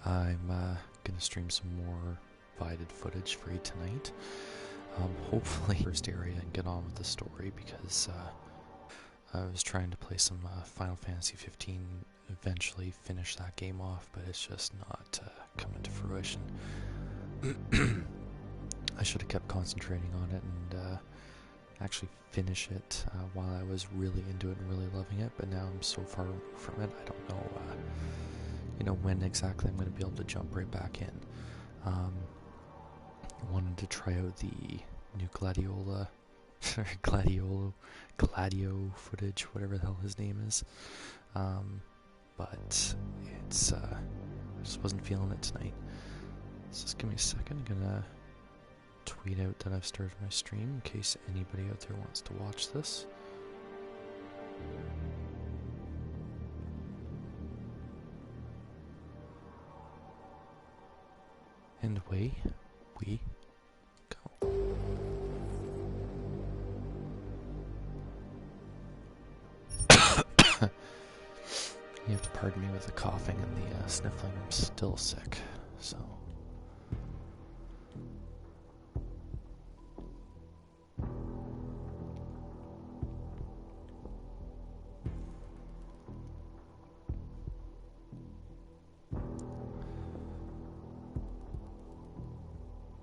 I'm gonna stream some more Vided footage for you tonight. Hopefully first area and get on with the story, because I was trying to play some Final Fantasy 15, eventually finish that game off, but it's just not coming to fruition. I should have kept concentrating on it and actually finish it while I was really into it and really loving it, but now I'm so far from it, I don't know when exactly I'm going to be able to jump right back in. I wanted to try out the new Gladio footage, whatever the hell his name is, but it's I just wasn't feeling it tonight. So just give me a second. I'm gonna tweet out that I've started my stream in case anybody out there wants to watch this. And away we go. You have to pardon me with the coughing and the sniffling. I'm still sick, so.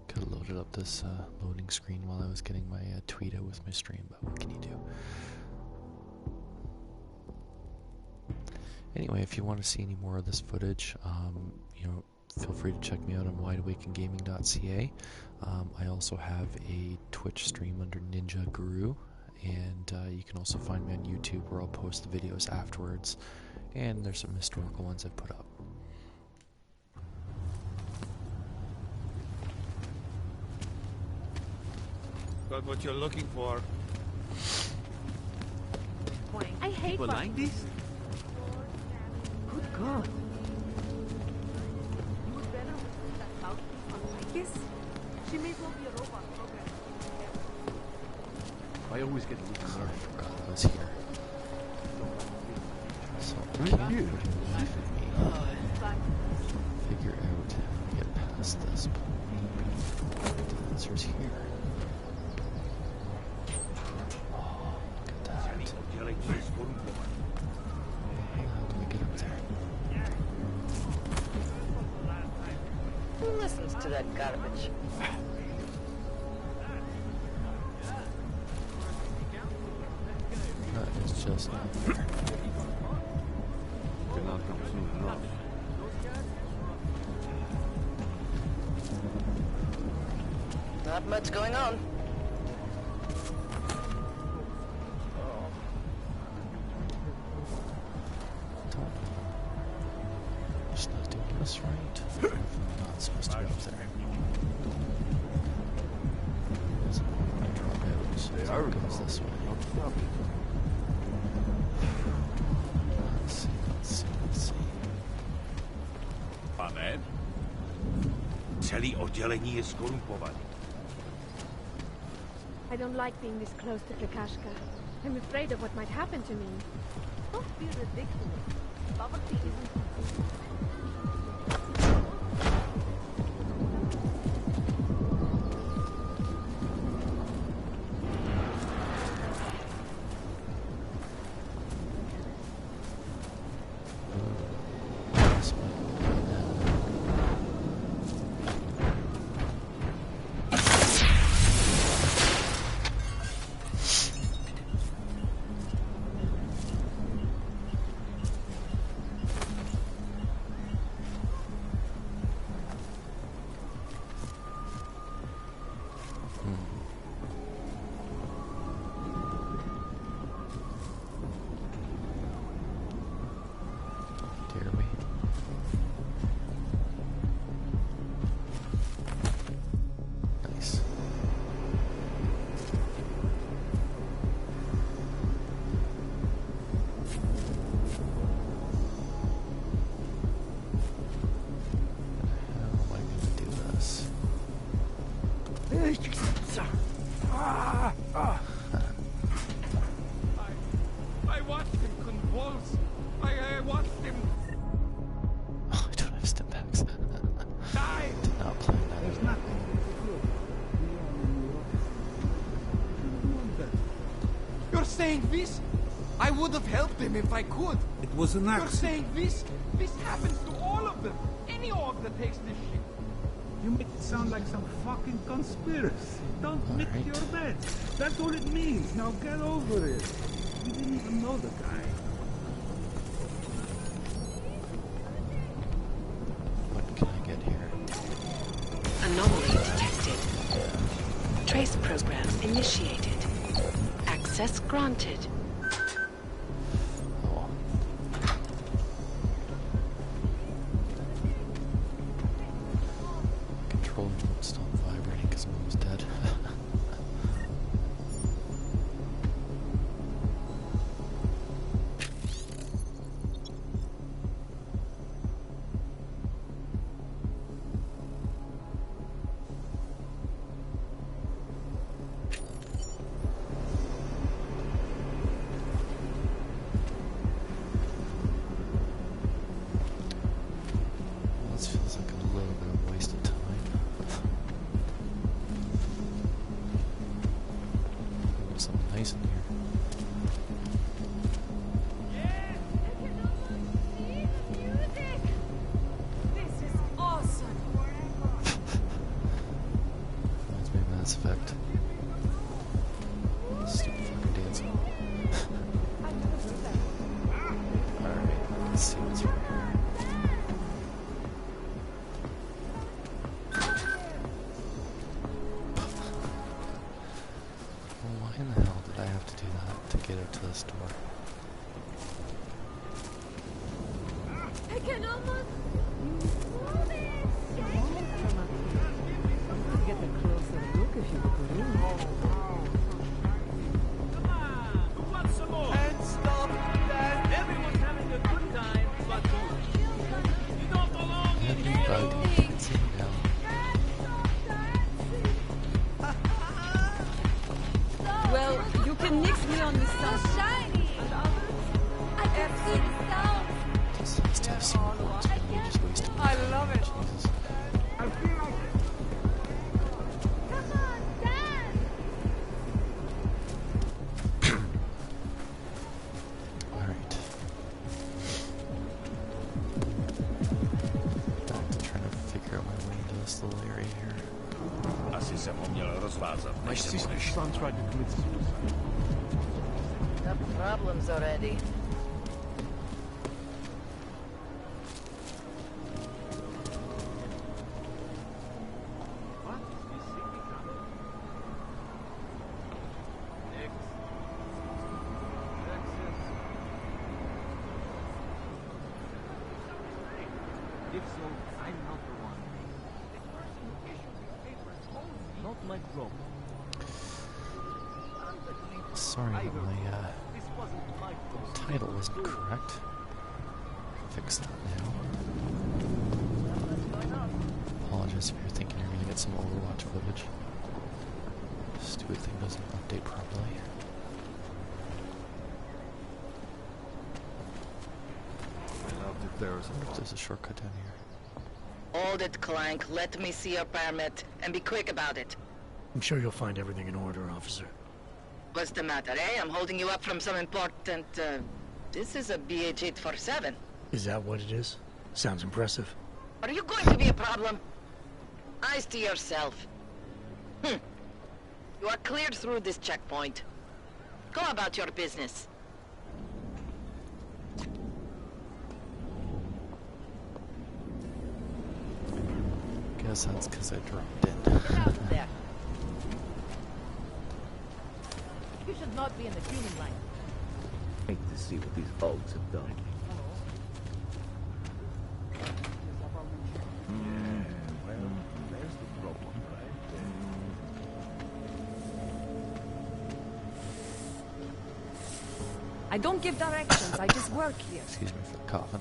Could have loaded up this loading screen while I was getting my tweet out with my stream, but what can you do? Anyway, if you want to see any more of this footage, feel free to check me out on wideawakengaming.ca. I also have a Twitch stream under Ninja Guru, and you can also find me on YouTube, where I'll post the videos afterwards, and there's some historical ones I've put up. Got what you're looking for. I hate people like this. Good God. You would better with that mouthpiece on like this. She may as well be a robot program. I always get a little I nervous. forgot I was here. So I can't for the life of me figure out how to get past this, but the answer's here. Oh, look at that. How do we get up there? Who listens to that garbage? That is just not there. Cannot come soon enough. Not much going on. I'm just not doing this right. I'm not supposed to be up there. There's a point I drop out, so it goes this way. Let's see. Pane, celý oddělení je skorumpovaný. I don't like being this close to Kakashka. I'm afraid of what might happen to me. Don't be ridiculous. Poverty isn't... Dare we? Nice. How am I going to do this? I watched him convulse. I watched him. Oh, I don't have stim packs. saying this? I would have helped them if I could. It was an You're accident. saying this? This happens to all of them. Any org that takes this shit. You make it sound like some fucking conspiracy. Don't make Alright. your bed. That's all it means. Now get over it. You didn't even know the guy. What can I get here? Anomaly detected. Trace program initiated. Access granted. Oh. Control remote still vibrating because I'm almost dead. This feels like a little bit of a waste of time. There's something nice in here. This is awesome. Reminds me of Mass Effect. Stupid fucking dancing. Alright, let's see what's right here. Well, why in the hell did I have to do that to get out to this door? I can almost Get a closer look if you agree. And stop that. Everyone's having a good time, but you don't belong in here. Everybody, sit down. Well, you can mix me on this stuff. So shiny. I can see the sound. Just let's have some rewards. We just wasted I love it. Jesus. I feel like Come on, dance. Alright. Back to trying to figure out my way into this little area here. Asi jsem ho měl rozvázat. My sister's son tried to commit suicide. Got problems already. What? You see me coming? If so, I'm not the one. The person who issued these papers owns me. Not my problem. Sorry that my This wasn't my fault. title wasn't correct. Fix that now. Apologize if you're thinking you're gonna get some Overwatch footage. Stupid thing doesn't update properly. I loved it there. I wonder if there's a shortcut down here. Hold it, Clank. Let me see your permit. And be quick about it. I'm sure you'll find everything in order, officer. What's the matter, eh? I'm holding you up from some important, This is a BH-847. Is that what it is? Sounds impressive. Are you going to be a problem? Eyes to yourself. You are cleared through this checkpoint. Go about your business. Guess that's because I dropped in. Get out there. You should not be in the tuning line. Hate to see what these bugs have done. Well, there's the problem, right? I don't give directions. I just work here. Excuse me for the coughing.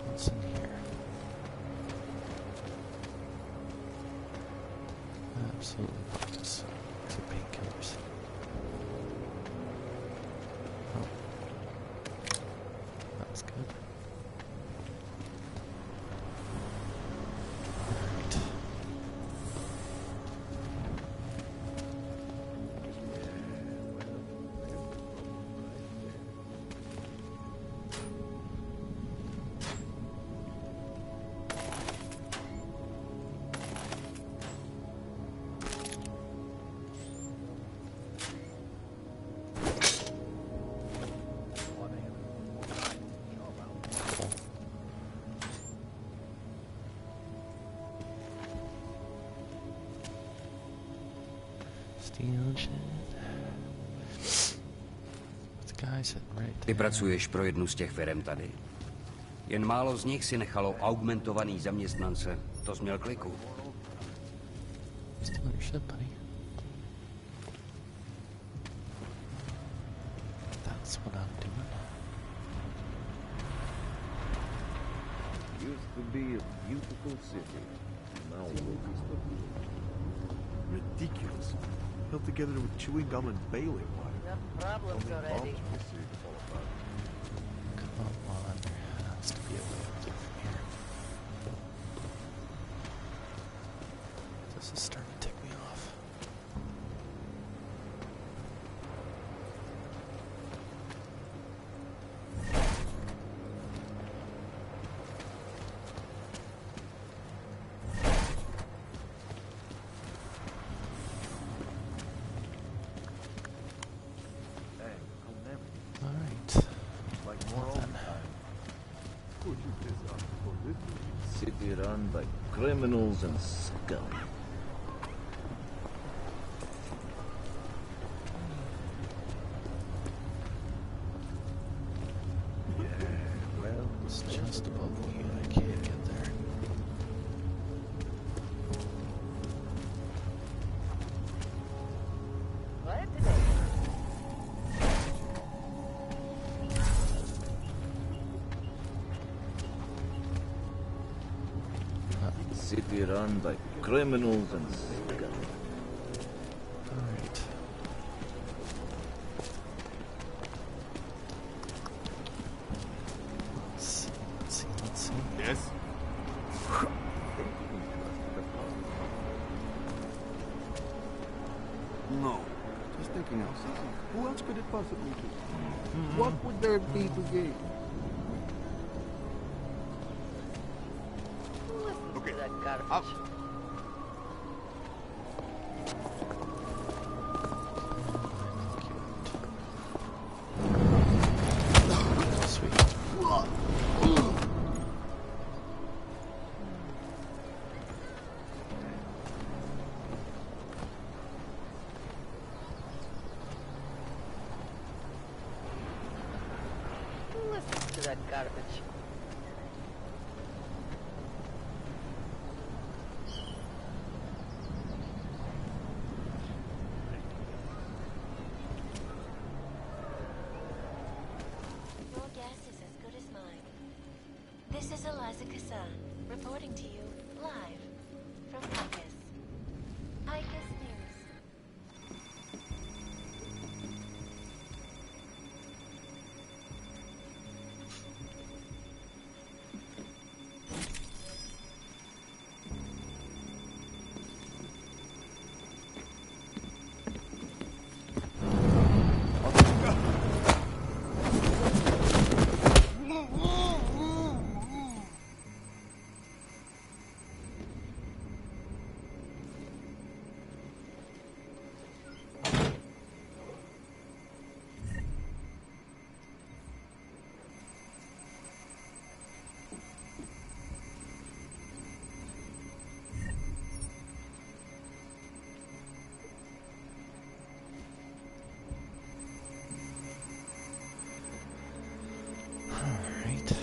What's in here? Absolutely bugs. Except painkillers. Oh. That was good. Alright. Steal shit. The guy sitting right Ty there. pracuješ pro jednu z těch firem tady. Jen málo z nich si nechalo augmentovaný zaměstnance. To jsi měl kliku. Steal your shit, buddy. That's what I'm doing. Used to be a beautiful city. Now it is the Ridiculous. Held together with chewing gum and baling wire. Enough problems already. Come on, there has to be a way out from here. This is starting to tick me off. Alright. Well then. city run by criminals and scum. Well, it's just above me and I can't get there. What today? City run by criminals and scum. Alright. Let's see. Yes? No. Just thinking outside. Who else could it possibly be? What would there be to gain? Listen to that garbage. Up. Sweet. Listen to that garbage. Your guess is as good as mine. This is Eliza Kassan, reporting to you live from Icus. Icus News. Alright.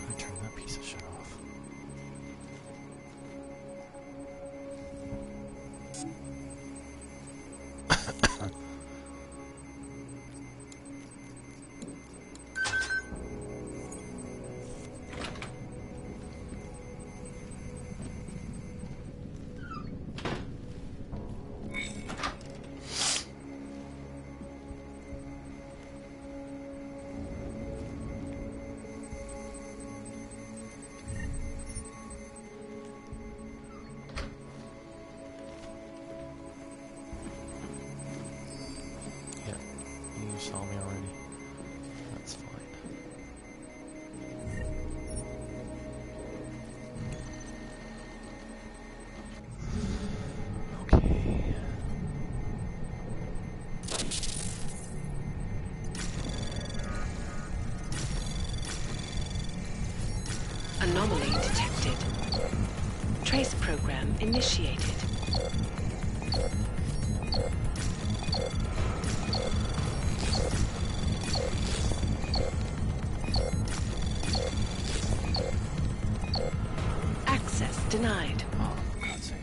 I turn that piece of shit off. Yeah, you saw me already. That's fine. Okay. Anomaly detected. initiated. Access denied. Oh, for God's sake.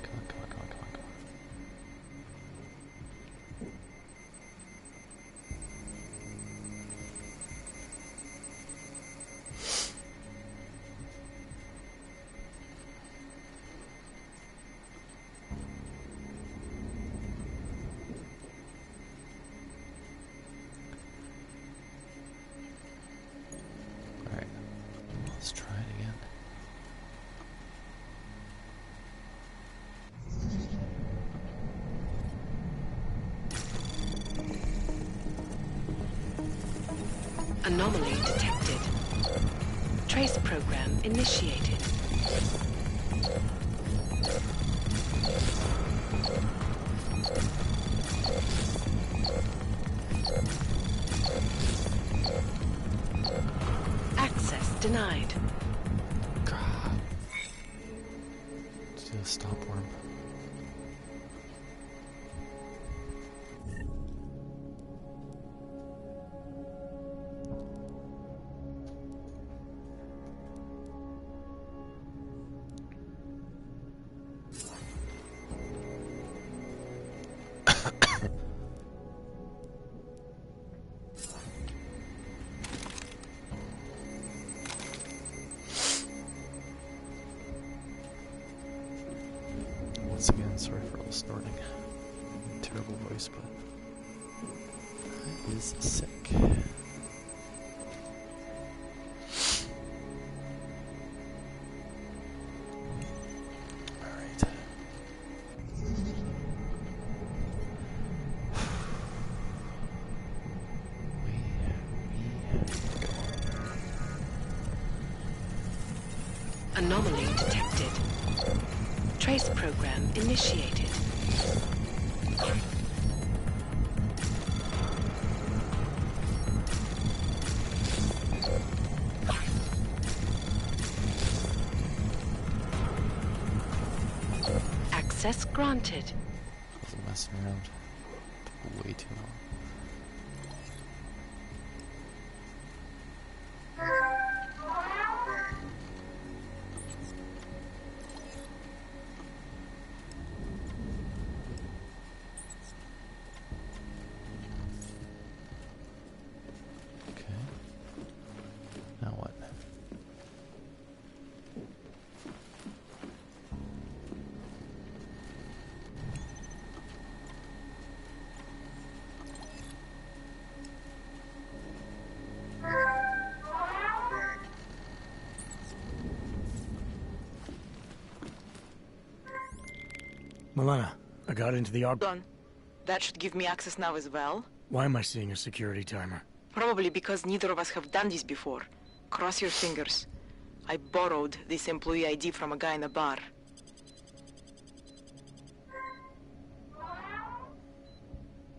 Come on, come on, come on, come on, come on. Alright, let's try it again. Anomaly detected. Trace program initiated. Access denied. God. Let's do a stop worm. Once again, sorry for all the snorting. Terrible voice, but I is sick. Alright. Anomaly detected. Trace program initiated. Access granted. Wasn't messing around. Took way too long. Okay. Now what? Milena, I got into the Done. That should give me access now as well. Why am I seeing a security timer? Probably because neither of us have done this before. Cross your fingers. I borrowed this employee ID from a guy in a bar.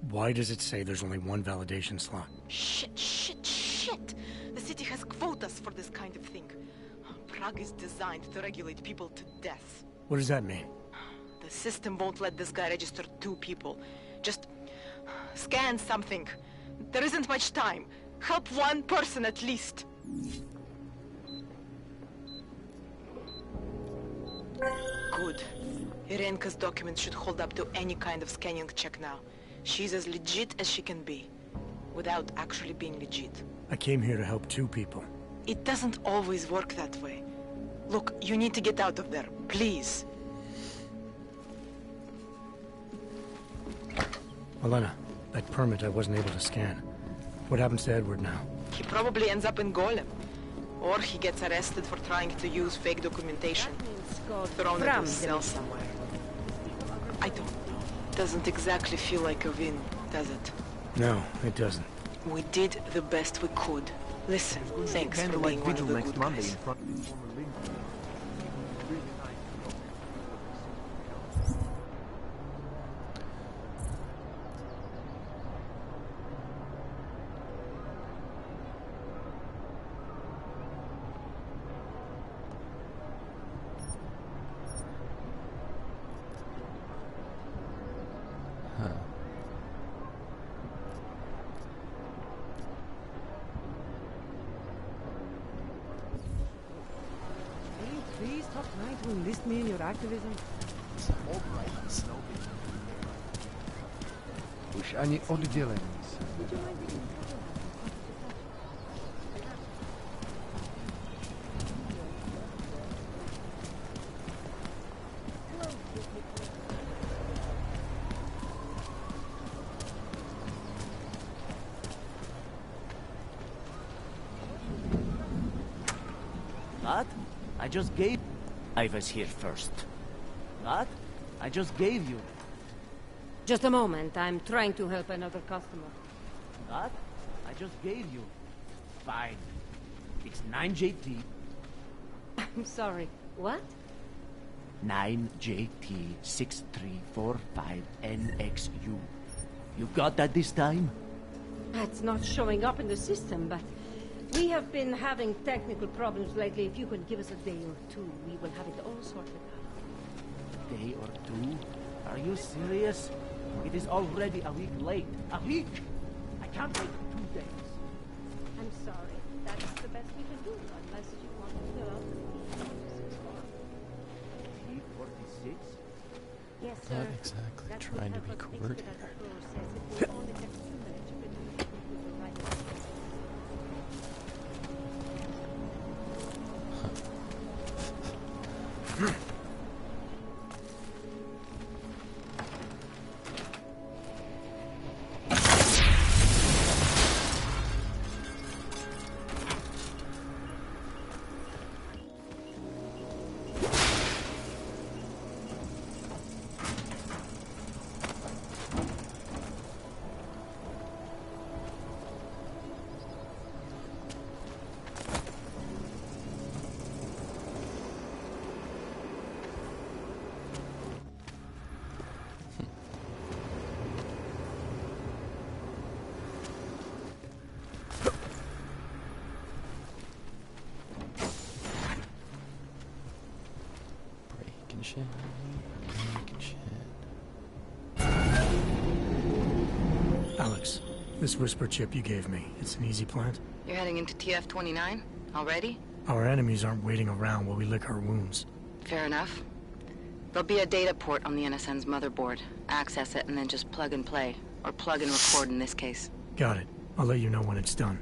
Why does it say there's only one validation slot? Shit, shit, shit! The city has quotas for this kind of thing. Prague is designed to regulate people to death. What does that mean? The system won't let this guy register 2 people. Just scan something. There isn't much time. Help one person at least. Good. Irenka's documents should hold up to any kind of scanning check now. She's as legit as she can be, without actually being legit. I came here to help 2 people. It doesn't always work that way. Look, you need to get out of there, please. Milena, that permit I wasn't able to scan. What happens to Edward now? He probably ends up in Golem. Or he gets arrested for trying to use fake documentation. Thrown into a cell somewhere. I don't know. Doesn't exactly feel like a win, does it? No, it doesn't. We did the best we could. Listen, thanks for being one of the good guys. trust me in your activism? Już ani oddzielę nic. What? I just gave... I was here first. What? I just gave you... Just a moment. I'm trying to help another customer. What? I just gave you... Fine. It's 9JT. I'm sorry. What? 9JT6345NXU. You got that this time? That's not showing up in the system, but... We have been having technical problems lately. If you can give us a day or two, we will have it all sorted out. Day or two? Are you serious? It is already a week late. A week! I can't wait 2 days. I'm sorry. That's the best we can do, unless you want to fill out the T46? Yes, sir. Not exactly That trying to would be help us fix covert it, as the here. floor says. It will only take 2 minutes. You can do it. We will write it. Breaking shit. Breaking shit. Alex, this whisper chip you gave me, it's an easy plant? You're heading into TF-29 already? Our enemies aren't waiting around while we lick our wounds. Fair enough. There'll be a data port on the NSN's motherboard. Access it and then just plug and play. Or plug and record in this case. Got it. I'll let you know when it's done.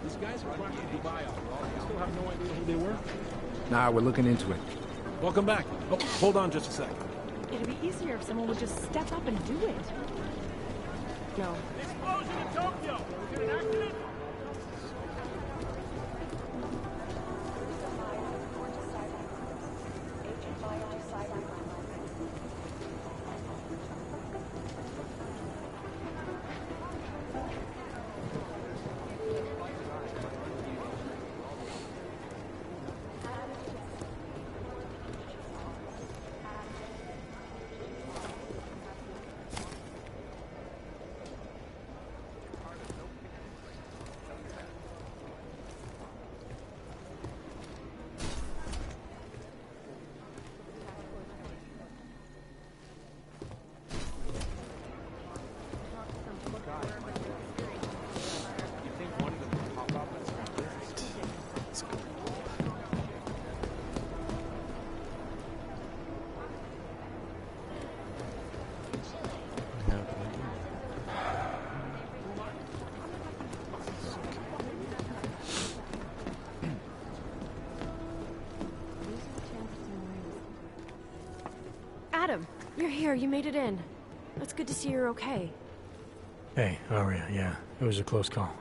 These guys are trying to Dubai off. You still have no idea who they were? Nah, we're looking into it. Welcome back. Oh, hold on just a sec. It'd be easier if someone would just step up and do it. No. Explosion in Tokyo! Is it an accident? Adam, you're here. You made it in. It's good to see you're okay. Hey, how are you? Yeah, it was a close call.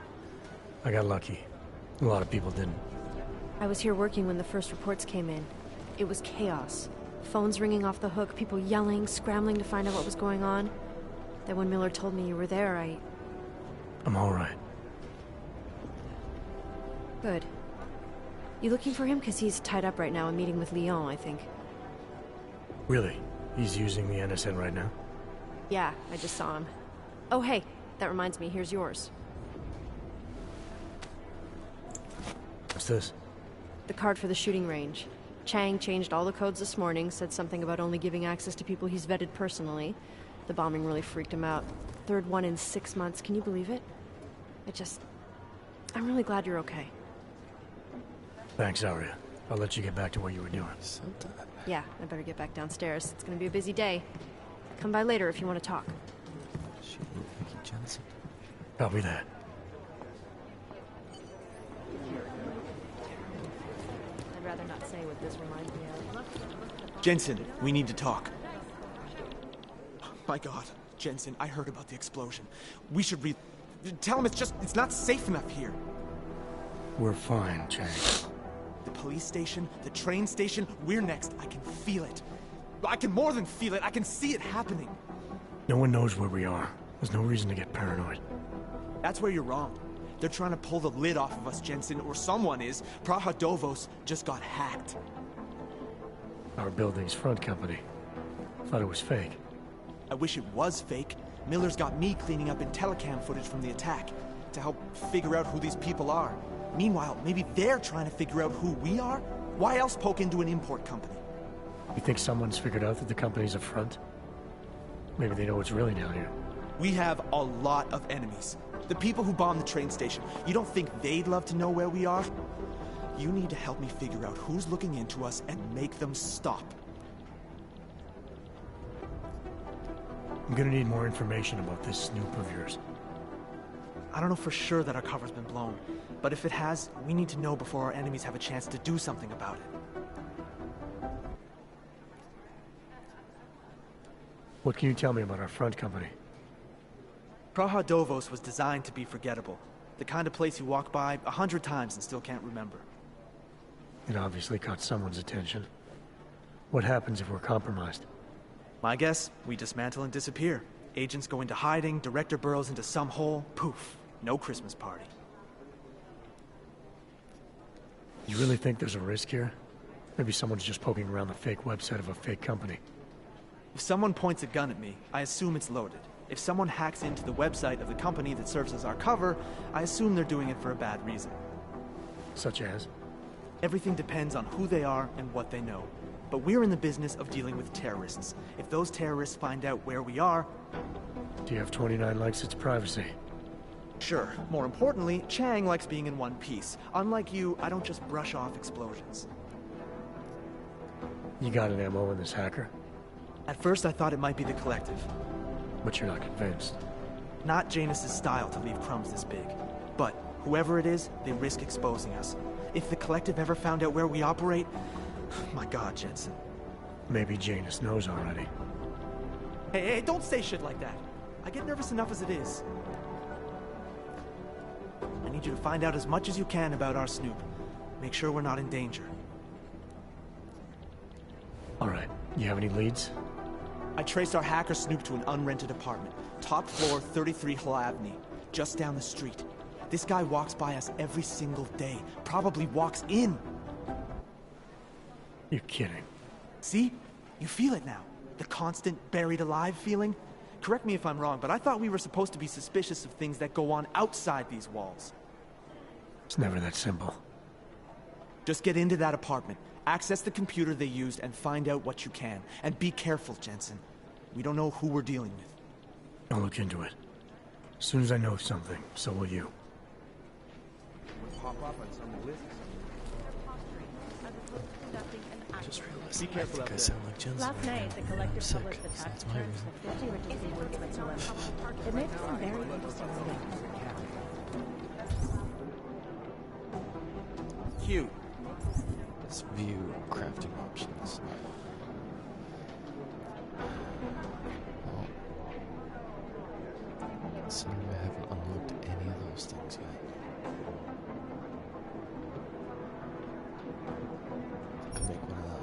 I got lucky. A lot of people didn't. I was here working when the first reports came in. It was chaos. Phones ringing off the hook, people yelling, scrambling to find out what was going on. Then when Miller told me you were there, I'm all right. Good. You looking for him? Because he's tied up right now and meeting with Leon, I think. Really? He's using the NSN right now? Yeah, I just saw him. Oh, hey, that reminds me, here's yours. What's this? The card for the shooting range. Chang changed all the codes this morning, said something about only giving access to people he's vetted personally. The bombing really freaked him out. Third one in 6 months, can you believe it? I'm really glad you're okay. Thanks, Aria. I'll let you get back to what you were doing. Yeah, I better get back downstairs. It's gonna be a busy day. Come by later if you want to talk. Vicky Jensen. Copy that. I'd rather not say what this reminds me of. Jensen, we need to talk. My God, Jensen, I heard about the explosion. We should tell him it's not safe enough here. We're fine, Chang. The police station, the train station, we're next. I can feel it. I can more than feel it. I can see it happening. No one knows where we are. There's no reason to get paranoid. That's where you're wrong. They're trying to pull the lid off of us, Jensen, or someone is. Praha Dovos just got hacked. Our building's front company. Thought it was fake. I wish it was fake. Miller's got me cleaning up IntelliCam footage from the attack to help figure out who these people are. Meanwhile, maybe they're trying to figure out who we are? Why else poke into an import company? You think someone's figured out that the company's a front? Maybe they know what's really down here. We have a lot of enemies. The people who bombed the train station. You don't think they'd love to know where we are? You need to help me figure out who's looking into us and make them stop. I'm gonna need more information about this snoop of yours. I don't know for sure that our cover's been blown, but if it has, we need to know before our enemies have a chance to do something about it. What can you tell me about our front company? Praha Dovos was designed to be forgettable. The kind of place you walk by 100 times and still can't remember. It obviously caught someone's attention. What happens if we're compromised? My guess, we dismantle and disappear. Agents go into hiding, director burrows into some hole, poof, no Christmas party. You really think there's a risk here? Maybe someone's just poking around the fake website of a fake company. If someone points a gun at me, I assume it's loaded. If someone hacks into the website of the company that serves as our cover, I assume they're doing it for a bad reason. Such as? Everything depends on who they are and what they know. But we're in the business of dealing with terrorists. If those terrorists find out where we are... Do you have 29 likes its privacy? Sure. More importantly, Chang likes being in one piece. Unlike you, I don't just brush off explosions. You got an MO in this hacker? At first I thought it might be the Collective. But you're not convinced? Not Janus's style to leave crumbs this big. But whoever it is, they risk exposing us. If the Collective ever found out where we operate... My God, Jensen. Maybe Janus knows already. Hey, don't say shit like that. I get nervous enough as it is. I need you to find out as much as you can about our Snoop. Make sure we're not in danger. All right. You have any leads? I traced our hacker Snoop to an unrented apartment. Top floor, 33 Hlavny. Just down the street. This guy walks by us every single day. Probably walks in. You're kidding. See? You feel it now. The constant buried alive feeling. Correct me if I'm wrong, but I thought we were supposed to be suspicious of things that go on outside these walls. It's never that simple. Just get into that apartment, access the computer they used, and find out what you can. And be careful, Jensen. We don't know who we're dealing with. I'll look into it. As soon as I know something, so will you. Pop up on some lists. Just realized Be careful I out think I there. sound like Jensen. Last night, the collective Sick. published the tax That's my returns reason. for 50 richest people in Switzerland. It made some very interesting reading. Q. Let's view crafting options. Well, considering I haven't unlocked any of those things yet. I can make one of that.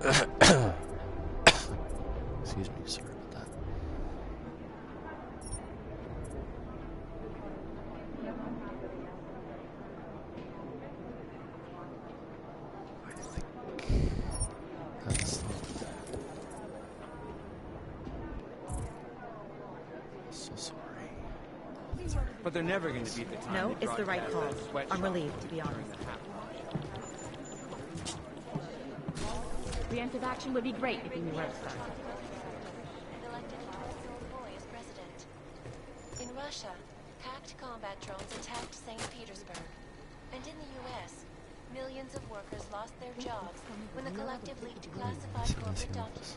Excuse me, sorry about that. I think that's so sorry. But they're never going to beat the time. No, it's the right call. I'm relieved, to be honest. Preemptive action would be great if you knew where to start. Elected Phil Boy as president. In Russia, hacked combat drones attacked St. Petersburg. And in the U.S., millions of workers lost their jobs when the collective leaked classified corporate documents,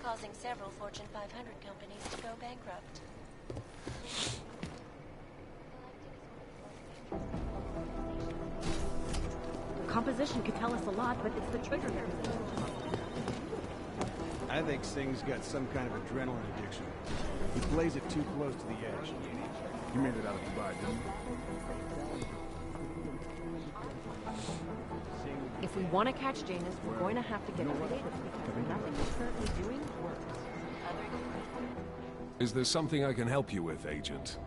causing several Fortune 500 companies to go bankrupt. Composition could tell us a lot, but it's the trigger mechanism. I think Singh's got some kind of adrenaline addiction. He plays it too close to the edge. You made it out of Dubai, didn't you? If we want to catch Janus, we're going to have to get creative because nothing he's currently doing works. Is there something I can help you with, Agent?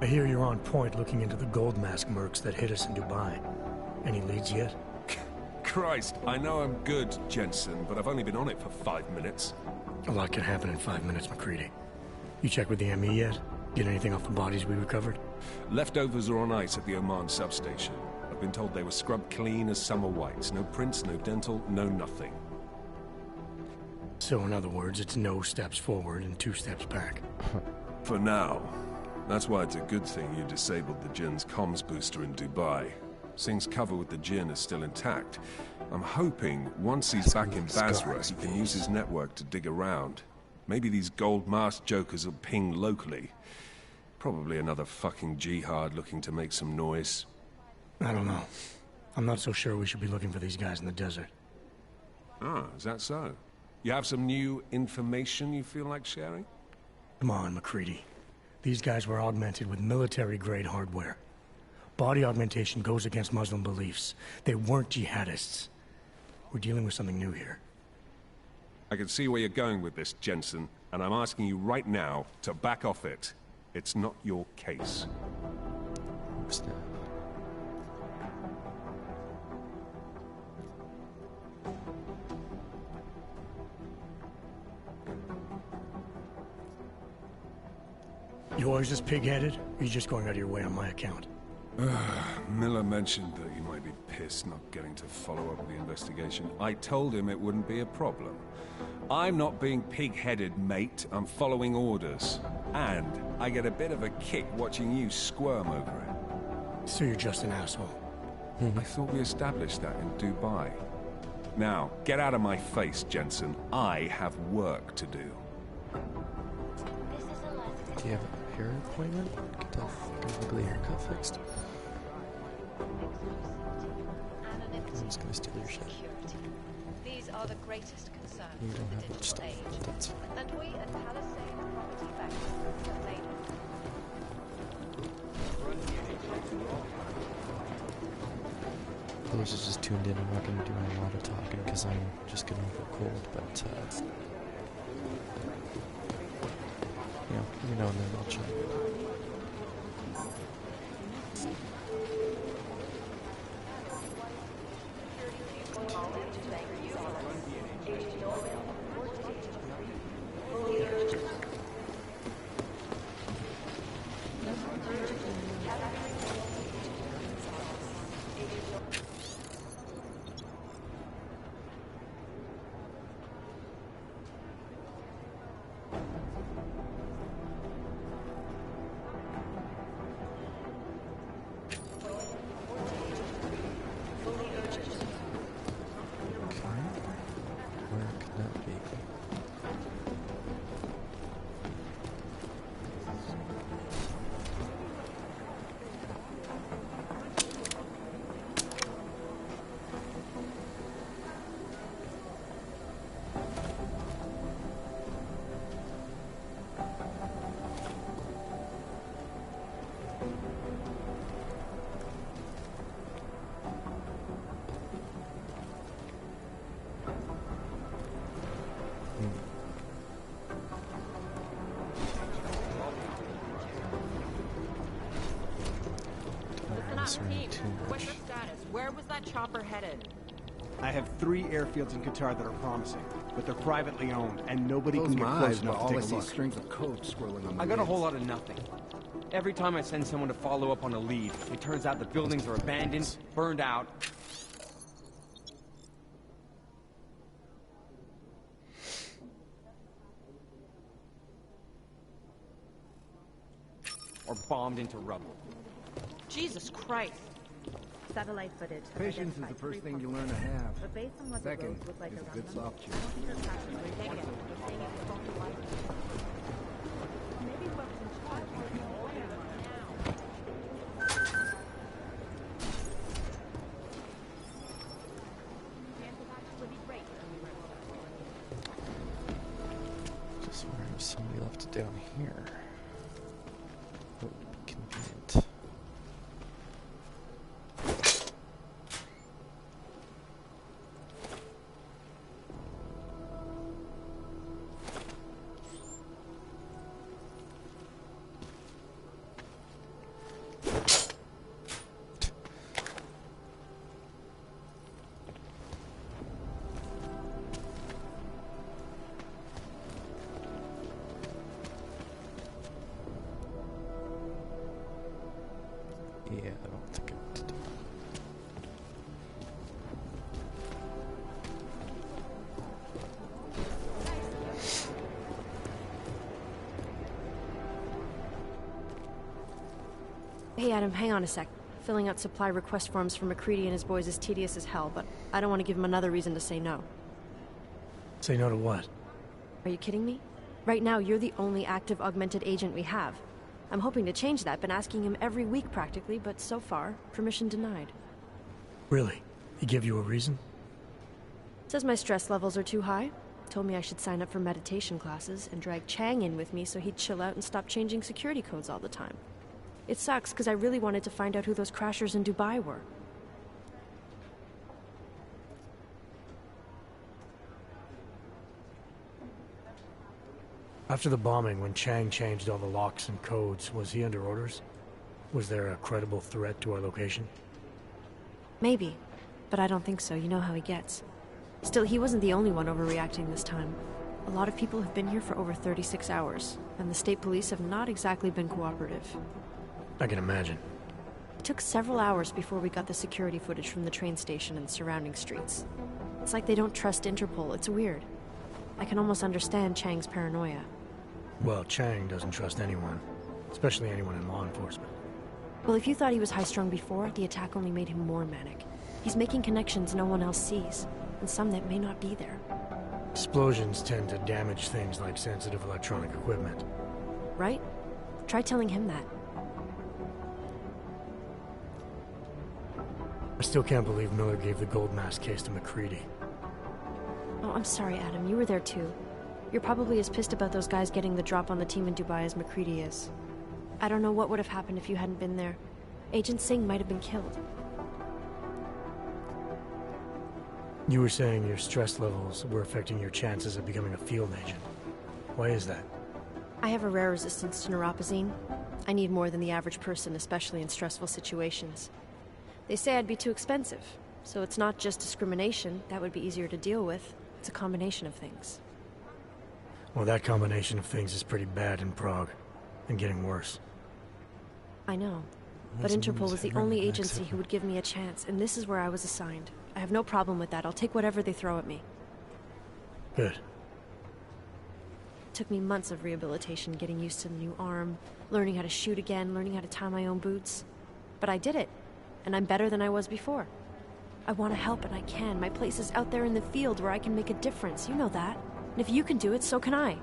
I hear you're on point looking into the gold mask mercs that hit us in Dubai. Any leads yet? Christ, I know I'm good, Jensen, but I've only been on it for 5 minutes. A lot can happen in 5 minutes, McCready. You checked with the ME yet? Get anything off the bodies we recovered? Leftovers are on ice at the Oman substation. I've been told they were scrubbed clean as summer whites. No prints, no dental, no nothing. So in other words, it's no steps forward and 2 steps back. For now. That's why it's a good thing you disabled the Jinn's comms booster in Dubai. Singh's cover with the Jinn is still intact. I'm hoping once he's back in Basra, he can use his network to dig around. Maybe these gold mask jokers will ping locally. Probably another fucking jihad looking to make some noise. I don't know. I'm not so sure we should be looking for these guys in the desert. Ah, is that so? You have some new information you feel like sharing? Come on, McCready. These guys were augmented with military-grade hardware. Body augmentation goes against Muslim beliefs. They weren't jihadists. We're dealing with something new here. I can see where you're going with this, Jensen, and I'm asking you right now to back off it. It's not your case. You always this pig-headed, or are you just going out of your way on my account? Miller mentioned that you might be pissed not getting to follow up with the investigation. I told him it wouldn't be a problem. I'm not being pig-headed, mate. I'm following orders. And I get a bit of a kick watching you squirm over it. So you're just an asshole. I thought we established that in Dubai. Now, get out of my face, Jensen. I have work to do. Do you have a hair appointment? Get that fucking ugly haircut fixed. I'm just gonna steal your shit. These are the greatest concerns You of don't the have much digital stuff. age. That's fine. And we at Palisade Property Factory have made For those who just tuned in, I'm not gonna do a lot of talking because I'm just getting over a cold, but you know, every now and then I'll chime in. Listen up, team. What's your status? Where was that chopper headed? I have 3 airfields in Qatar that are promising, but they're privately owned, and nobody Close can get my close eyes enough while to all I take a see look. strings of code swirling on my I got a whole wheels. lot of nothing. Every time I send someone to follow up on a lead, it turns out the buildings are abandoned, burned out. Or bombed into rubble. Jesus Christ. Satellite footage. Patience is the first thing you learn to have. But based on what the Second roads look like is a around good them, soft I chew. don't think those crashes were negative. They're saying it's phony life. Maybe whoever's in charge might know where now. Chances actually be great when we were Just wondering if somebody left it down here. That would be convenient. Yeah, I don't think I want to do Hey Adam, hang on a sec. Filling out supply request forms for McCready and his boys is tedious as hell, but I don't want to give him another reason to say no. Say no to what? Are you kidding me? Right now, you're the only active augmented agent we have. I'm hoping to change that, been asking him every week practically, but so far, permission denied. Really? He give you a reason? Says my stress levels are too high. Told me I should sign up for meditation classes and drag Chang in with me so he'd chill out and stop changing security codes all the time. It sucks because I really wanted to find out who those crashers in Dubai were. After the bombing, when Chang changed all the locks and codes, was he under orders? Was there a credible threat to our location? Maybe, but I don't think so. You know how he gets. Still, he wasn't the only one overreacting this time. A lot of people have been here for over 36 hours, and the state police have not exactly been cooperative. I can imagine. It took several hours before we got the security footage from the train station and surrounding streets. It's like they don't trust Interpol. It's weird. I can almost understand Chang's paranoia. Well, Chang doesn't trust anyone, especially anyone in law enforcement. Well, if you thought he was high-strung before, the attack only made him more manic. He's making connections no one else sees, and some that may not be there. Explosions tend to damage things like sensitive electronic equipment. Right? Try telling him that. I still can't believe Miller gave the gold mask case to McCready. Oh, I'm sorry, Adam. You were there too. You're probably as pissed about those guys getting the drop on the team in Dubai as McCready is. I don't know what would have happened if you hadn't been there. Agent Singh might have been killed. You were saying your stress levels were affecting your chances of becoming a field agent. Why is that? I have a rare resistance to neuropazine. I need more than the average person, especially in stressful situations. They say I'd be too expensive, so it's not just discrimination. That would be easier to deal with. It's a combination of things. Well, that combination of things is pretty bad in Prague, and getting worse. I know, but Interpol was the only agency who would give me a chance, and this is where I was assigned. I have no problem with that. I'll take whatever they throw at me. Good. It took me months of rehabilitation, getting used to the new arm, learning how to shoot again, learning how to tie my own boots. But I did it, and I'm better than I was before. I want to help, and I can. My place is out there in the field where I can make a difference. You know that. And if you can do it, so can I.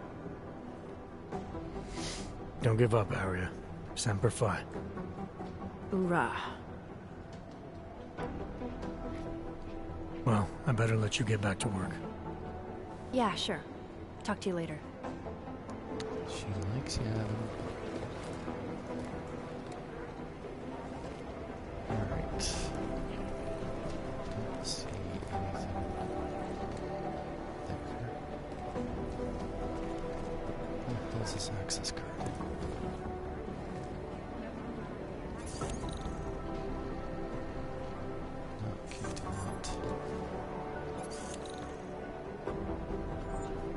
Don't give up, Arya. Semper Fi. Hoorah. Well, I better let you get back to work. Yeah, sure. Talk to you later. She likes you, Adam. Alright. Don't see anything there. What's this access card? No, can't do that.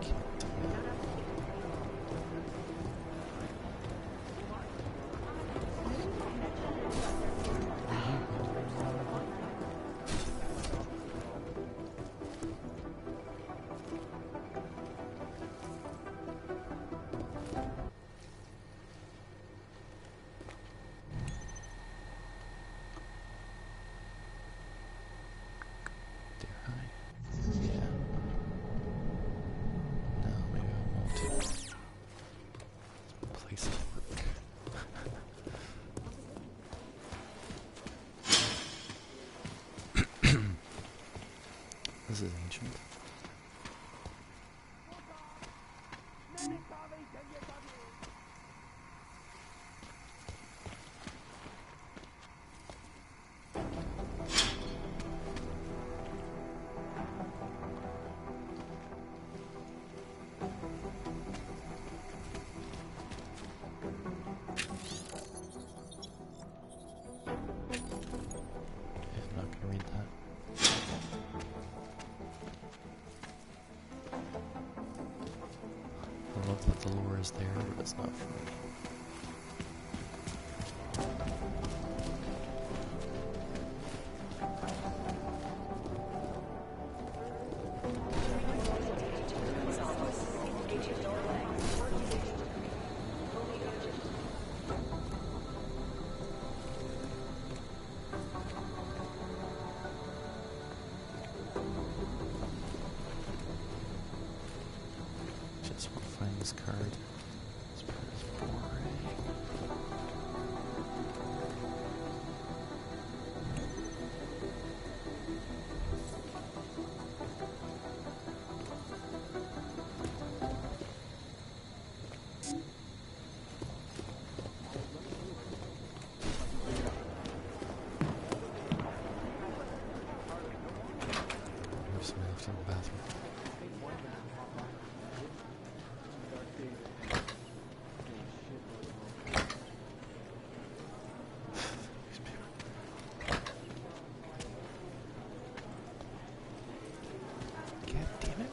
Can't do that. This is ancient. I'm not gonna read that. I love that the lore is there, but it's not for me. Just want to find this card. This part is boring. There's somebody left in the bathroom. God damn it.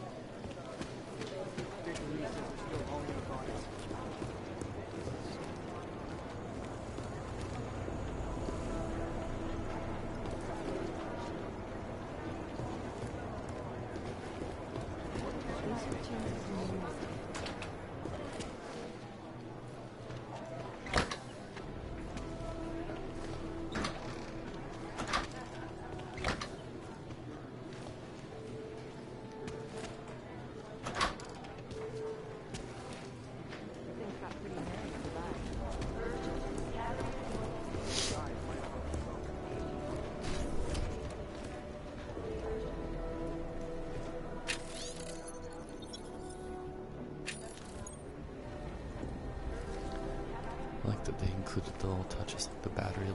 I like that they included the little touches like the battery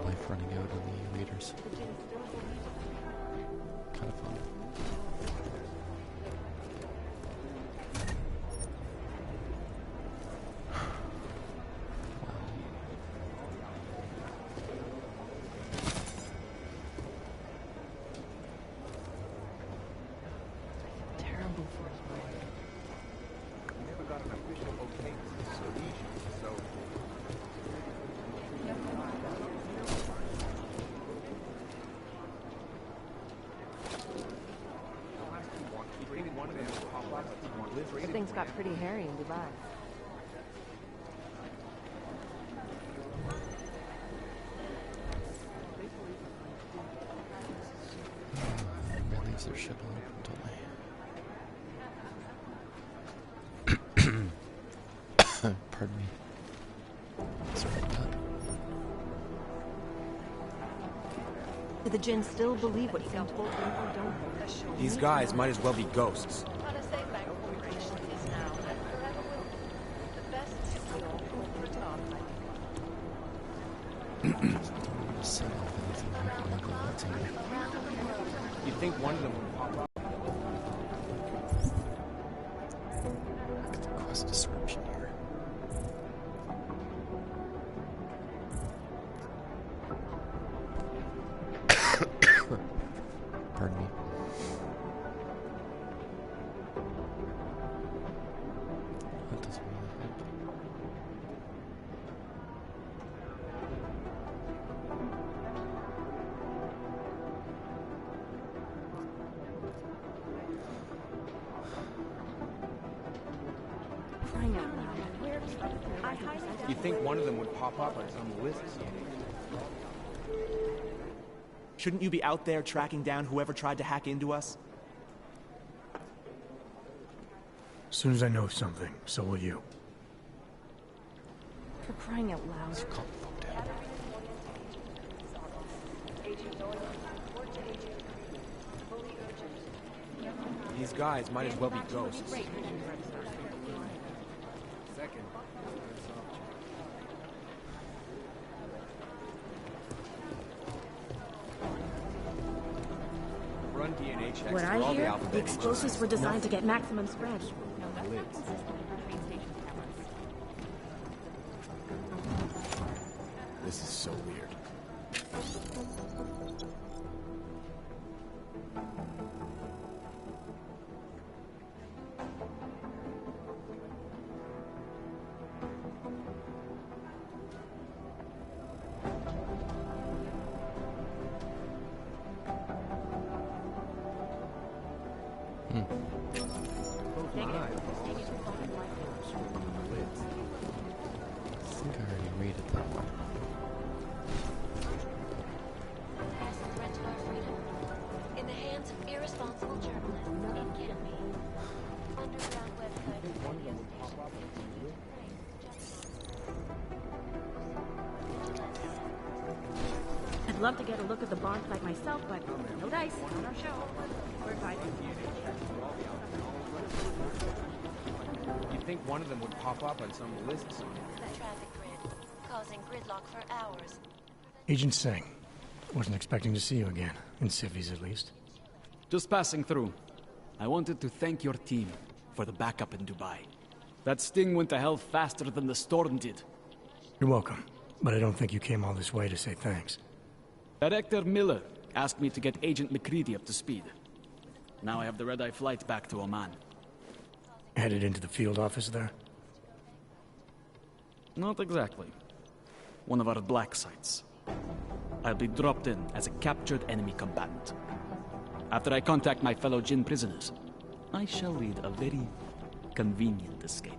life running out in the readers. Kind of fun. Terrible for his boy. Never got an official okay from the Rhodesians, so... The things got pretty hairy in Dubai. Everybody leaves their shit on, don't they? Pardon me. Sorry about that. Do the Jinn still believe what Sam told them or don't? These guys might as well be ghosts. Set off anything recommendable that's in there. You'd think one of them would pop up. Look at the quest description here. crying out loud. You'd think one of them would pop up on some list. Shouldn't you be out there tracking down whoever tried to hack into us? As soon as I know something, so will you. For crying out loud. These guys might as well be ghosts. Second. Run DNA checks What through I all the hear, alphabet the explosives were designed to get maximum spread. lids. This is so weird. I think I already rated that one. As a threat to our freedom, in the hands of irresponsible journalists, it can be. Underground website. I'd love to get a look at the bomb site myself, but no dice on our show. We're invited. You'd think one of them would pop up on some lists. The traffic grid, causing gridlock for hours. Agent Singh. Wasn't expecting to see you again. In civvies, at least. Just passing through. I wanted to thank your team for the backup in Dubai. That sting went to hell faster than the storm did. You're welcome. But I don't think you came all this way to say thanks. Director Miller asked me to get Agent McCready up to speed. Now I have the red-eye flight back to Oman. Headed into the field office there? Not exactly. One of our black sites. I'll be dropped in as a captured enemy combatant. After I contact my fellow Jinn prisoners, I shall lead a very convenient escape.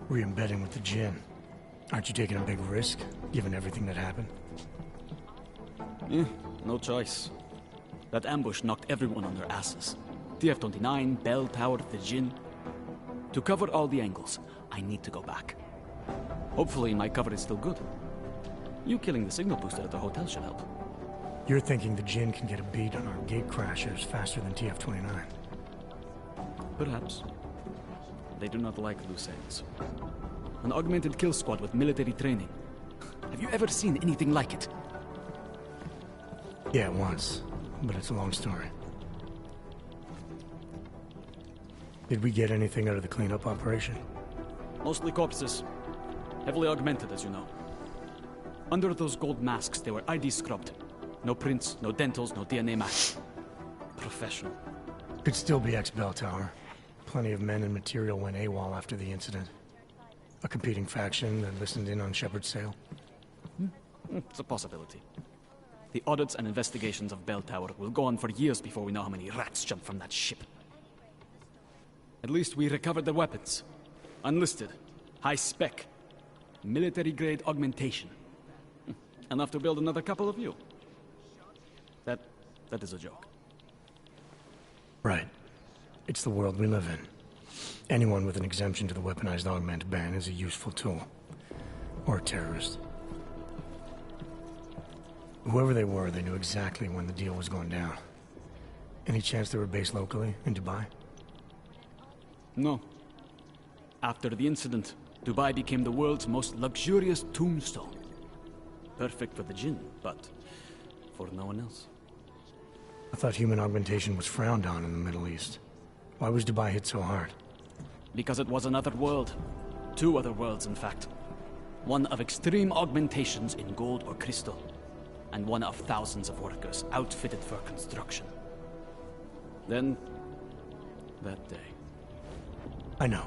Re-embedding with the Jinn. Aren't you taking a big risk, given everything that happened? No choice. That ambush knocked everyone on their asses. TF-29, Bell Tower, the Jinn. To cover all the angles, I need to go back. Hopefully my cover is still good. You killing the signal booster at the hotel should help. You're thinking the Jinn can get a beat on our gate crashers faster than TF-29. Perhaps. They do not like loose ends. An augmented kill squad with military training. Have you ever seen anything like it? Yeah, once. But it's a long story. Did we get anything out of the cleanup operation? Mostly corpses. Heavily augmented, as you know. Under those gold masks, they were ID scrubbed. No prints, no dentals, no DNA match. Professional. Could still be ex-Bell Tower. Plenty of men and material went AWOL after the incident. A competing faction that listened in on Shepard's sale. It's a possibility. The audits and investigations of Bell Tower will go on for years before we know how many rats jumped from that ship. At least we recovered their weapons. Unlisted. High spec. Military-grade augmentation. Enough to build another couple of you. That is a joke. Right. It's the world we live in. Anyone with an exemption to the weaponized augment ban is a useful tool. Or a terrorist. Whoever they were, they knew exactly when the deal was going down. Any chance they were based locally, in Dubai? No. After the incident, Dubai became the world's most luxurious tombstone. Perfect for the Jinn, but for no one else. I thought human augmentation was frowned on in the Middle East. Why was Dubai hit so hard? Because it was another world. Two other worlds, in fact. One of extreme augmentations in gold or crystal, and one of thousands of workers outfitted for construction. Then, that day. I know.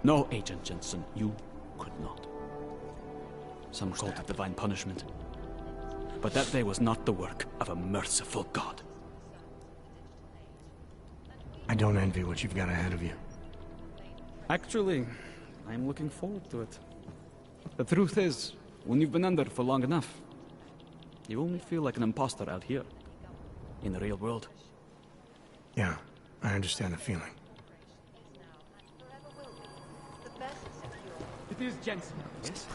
No, Agent Jensen, you could not. Some called it divine punishment. But that day was not the work of a merciful God. I don't envy what you've got ahead of you. Actually, I'm looking forward to it. The truth is, when you've been under for long enough, you only feel like an imposter out here, in the real world. Yeah, I understand the feeling. It is Jensen. Yes?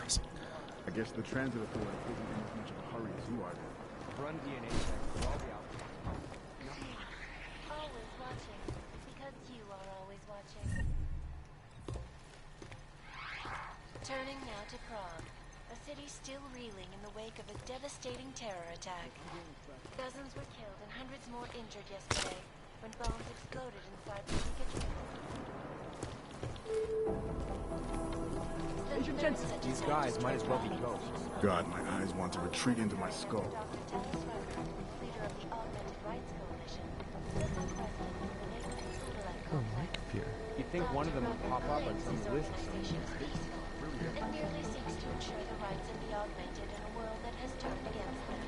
I guess the transit authority isn't in as much of a hurry as you are. Run DNA check for all the Always watching, because you are always watching. Turning now to Prague, a city still reeling in the wake of a devastating terror attack. Dozens were killed and hundreds more injured yesterday when bombs exploded inside the ticket. Agent Jensen. These guys might as well be ghosts. God, my eyes want to retreat into my skull. Oh, my computer. You'd think one of them would pop up on some list somewhere. And merely seeks to ensure the rights of the augmented in a world that has turned against them.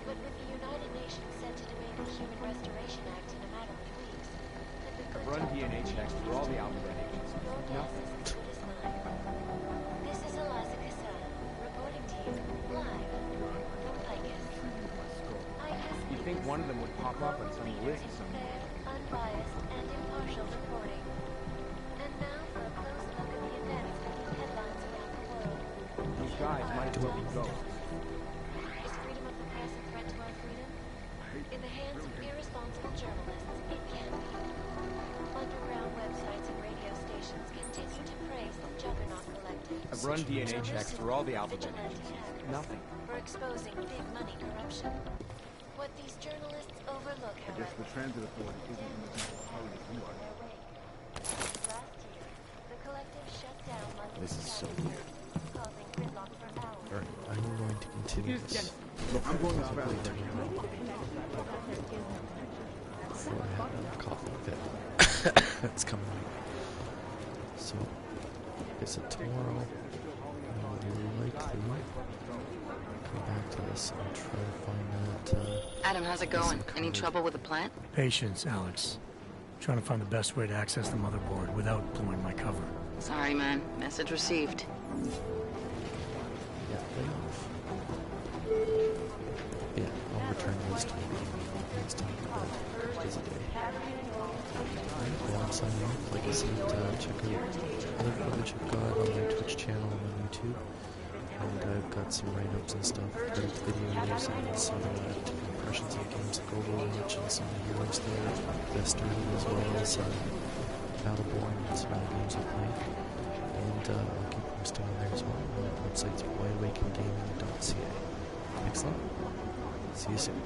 But with the United Nations set to debate the Human Restoration Act in a matter of weeks, Run DNA checks for all the alphabet agents. Nothing. This is Eliza Cassan, reporting to you live from Icus. You'd think one of them would pop up on some list somewhere. Fair, unbiased, and impartial reporting. And now for a close look at the events that make headlines around the world. These guys might as well be ghosts. Is freedom of the press a threat to our freedom? In the hands of irresponsible journalists, it can be. Underground websites and radio stations continue to praise the Juggernaut Collective. I've run DNA checks through all the alphabet agents. Nothing. For exposing big money corruption. What these journalists overlook, I however, guess the transit authority isn't in as much of a hurry as you are. last year, the collective shut down London This is so weird. causing gridlock for hours. Alright, I'm going to continue this. Look, I'm going as fast as I can. Before I have another coffee fit. It's coming. So, is it tomorrow? I will likely come back to this and try to find that. Adam, how's it going? Any trouble with the plant? Patience, Alex. Trying to find the best way to access the motherboard without blowing my cover. Sorry, man. Message received. Yeah, lay off. Yeah, I'll return this to next time. Busy day. Well, I'm signing off. Like I said, check out other footage I've got on my Twitch channel and on YouTube. And I've got some write-ups and stuff, great videos, and some different impressions of games like Overwatch and some of the heroes there, Vestry, as well as Battleborn and some other games I play. And I'll keep posting on there as well. My website's wideawakengaming.ca. Thanks a lot. See you soon.